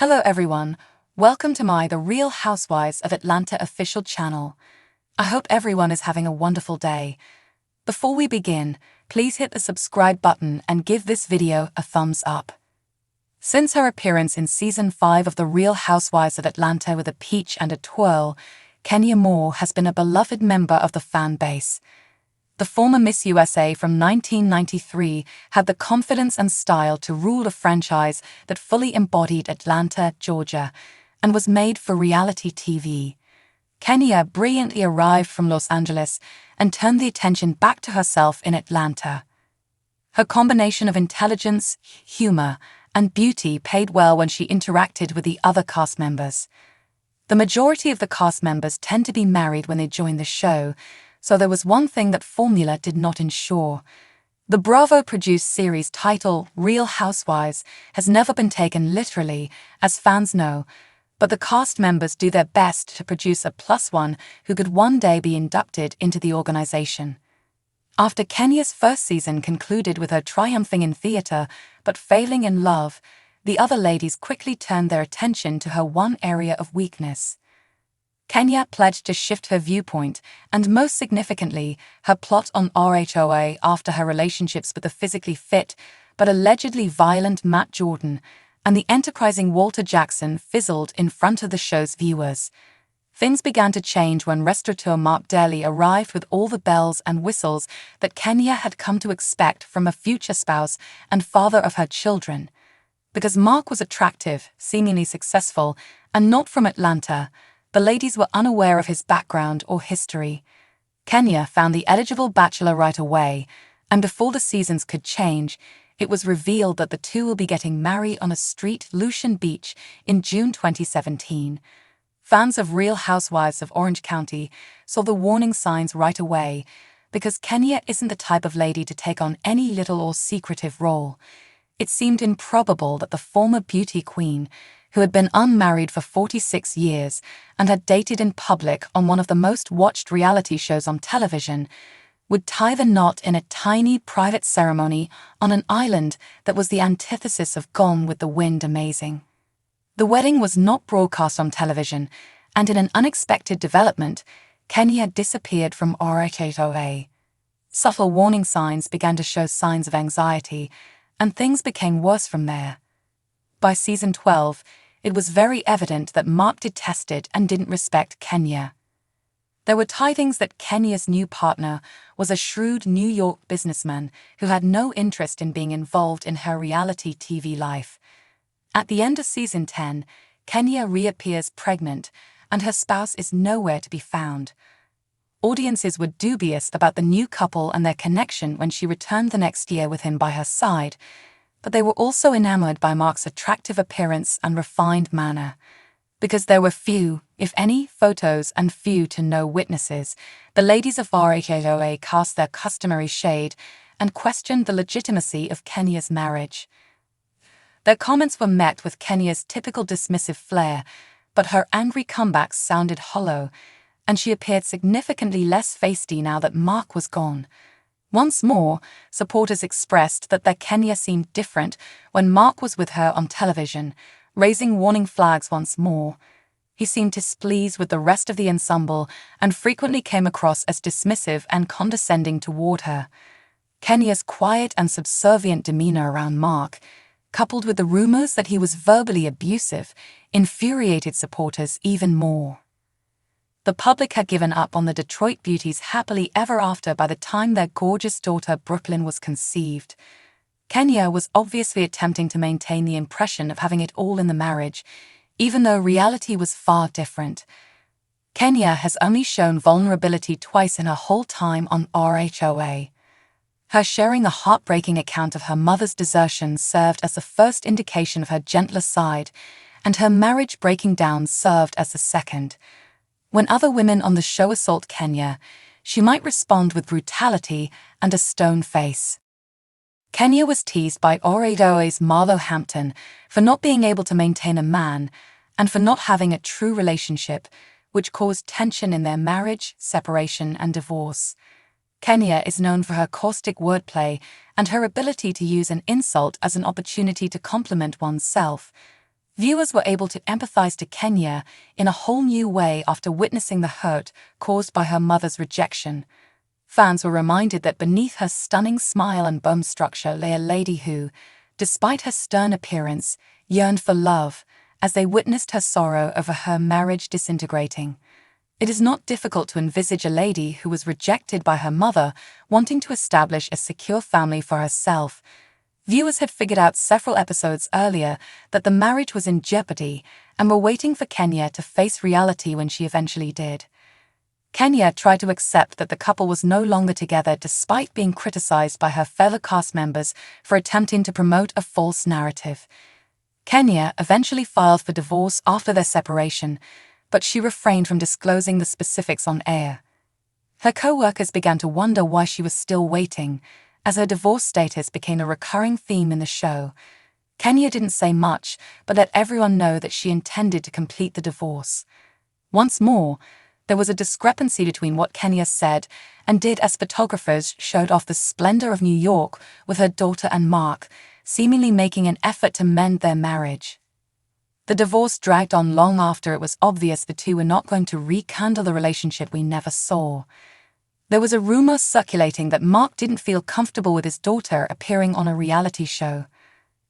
Hello everyone, welcome to the Real Housewives of Atlanta official channel. I hope everyone is having a wonderful day. Before we begin, please hit the subscribe button and give this video a thumbs up. Since her appearance in Season 5 of The Real Housewives of Atlanta with a peach and a twirl, Kenya Moore has been a beloved member of the fan base. The former Miss USA from 1993 had the confidence and style to rule a franchise that fully embodied Atlanta, Georgia, and was made for reality TV. Kenya brilliantly arrived from Los Angeles and turned the attention back to herself in Atlanta. Her combination of intelligence, humor, and beauty paid well when she interacted with the other cast members. The majority of the cast members tend to be married when they join the show, so there was one thing that formula did not ensure. The Bravo-produced series title, Real Housewives, has never been taken literally, as fans know, but the cast members do their best to produce a +1 who could one day be inducted into the organization. After Kenya's first season concluded with her triumphing in theater but failing in love, the other ladies quickly turned their attention to her one area of weakness. Kenya pledged to shift her viewpoint and, most significantly, her plot on RHOA after her relationships with the physically fit but allegedly violent Matt Jordan and the enterprising Walter Jackson fizzled in front of the show's viewers. Things began to change when restaurateur Mark Daly arrived with all the bells and whistles that Kenya had come to expect from a future spouse and father of her children. Because Mark was attractive, seemingly successful, and not from Atlanta, the ladies were unaware of his background or history. Kenya found the eligible bachelor right away, and before the seasons could change, it was revealed that the two will be getting married on a street Lucian Beach in June 2017. Fans of Real Housewives of Orange County saw the warning signs right away, because Kenya isn't the type of lady to take on any little or secretive role. It seemed improbable that the former beauty queen, who had been unmarried for 46 years and had dated in public on one of the most watched reality shows on television, would tie the knot in a tiny private ceremony on an island that was the antithesis of Gone with the Wind amazing. The wedding was not broadcast on television, and in an unexpected development, Kenya disappeared from RHOA. Subtle warning signs began to show signs of anxiety, and things became worse from there. By season 12, it was very evident that Mark detested and didn't respect Kenya. There were tidings that Kenya's new partner was a shrewd New York businessman who had no interest in being involved in her reality TV life. At the end of season 10, Kenya reappears pregnant, and her spouse is nowhere to be found. Audiences were dubious about the new couple and their connection when she returned the next year with him by her side, but they were also enamored by Mark's attractive appearance and refined manner. Because there were few, if any, photos and few to no witnesses, the ladies of RHOA cast their customary shade and questioned the legitimacy of Kenya's marriage. Their comments were met with Kenya's typical dismissive flair, but her angry comebacks sounded hollow, and she appeared significantly less feisty now that Mark was gone. Once more, supporters expressed that Kenya seemed different when Mark was with her on television, raising warning flags once more. He seemed displeased with the rest of the ensemble and frequently came across as dismissive and condescending toward her. Kenya's quiet and subservient demeanor around Mark, coupled with the rumors that he was verbally abusive, infuriated supporters even more. The public had given up on the Detroit beauties happily ever after by the time their gorgeous daughter Brooklyn was conceived. Kenya was obviously attempting to maintain the impression of having it all in the marriage, even though reality was far different. Kenya has only shown vulnerability twice in her whole time on RHOA. Her sharing the heartbreaking account of her mother's desertion served as the first indication of her gentler side, and her marriage breaking down served as the second. When other women on the show assault Kenya, she might respond with brutality and a stone face. Kenya was teased by RHOA's Marlo Hampton for not being able to maintain a man and for not having a true relationship, which caused tension in their marriage, separation, and divorce. Kenya is known for her caustic wordplay and her ability to use an insult as an opportunity to compliment oneself. Viewers were able to empathize to Kenya in a whole new way after witnessing the hurt caused by her mother's rejection. Fans were reminded that beneath her stunning smile and bone structure lay a lady who, despite her stern appearance, yearned for love, as they witnessed her sorrow over her marriage disintegrating. It is not difficult to envisage a lady who was rejected by her mother wanting to establish a secure family for herself. Viewers had figured out several episodes earlier that the marriage was in jeopardy and were waiting for Kenya to face reality when she eventually did. Kenya tried to accept that the couple was no longer together despite being criticized by her fellow cast members for attempting to promote a false narrative. Kenya eventually filed for divorce after their separation, but she refrained from disclosing the specifics on air. Her co-workers began to wonder why she was still waiting, as her divorce status became a recurring theme in the show. Kenya didn't say much, but let everyone know that she intended to complete the divorce. Once more, there was a discrepancy between what Kenya said and did as photographers showed off the splendor of New York with her daughter and Mark, seemingly making an effort to mend their marriage. The divorce dragged on long after it was obvious the two were not going to rekindle the relationship we never saw. There was a rumor circulating that Mark didn't feel comfortable with his daughter appearing on a reality show.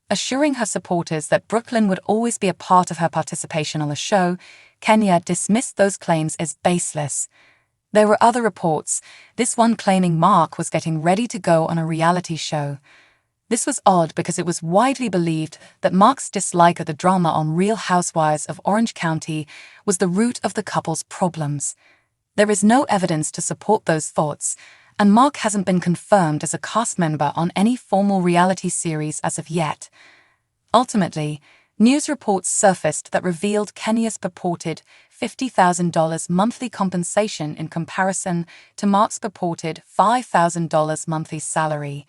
Assuring her supporters that Brooklyn would always be a part of her participation on the show, Kenya dismissed those claims as baseless. There were other reports, this one claiming Mark was getting ready to go on a reality show. This was odd because it was widely believed that Mark's dislike of the drama on Real Housewives of Orange County was the root of the couple's problems. There is no evidence to support those thoughts, and Mark hasn't been confirmed as a cast member on any formal reality series as of yet. Ultimately, news reports surfaced that revealed Kenya's purported $50,000 monthly compensation in comparison to Mark's purported $5,000 monthly salary.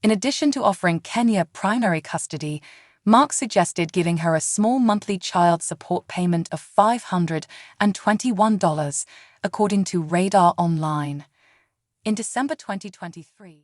In addition to offering Kenya primary custody, Mark suggested giving her a small monthly child support payment of $521, according to Radar Online. In December 2023,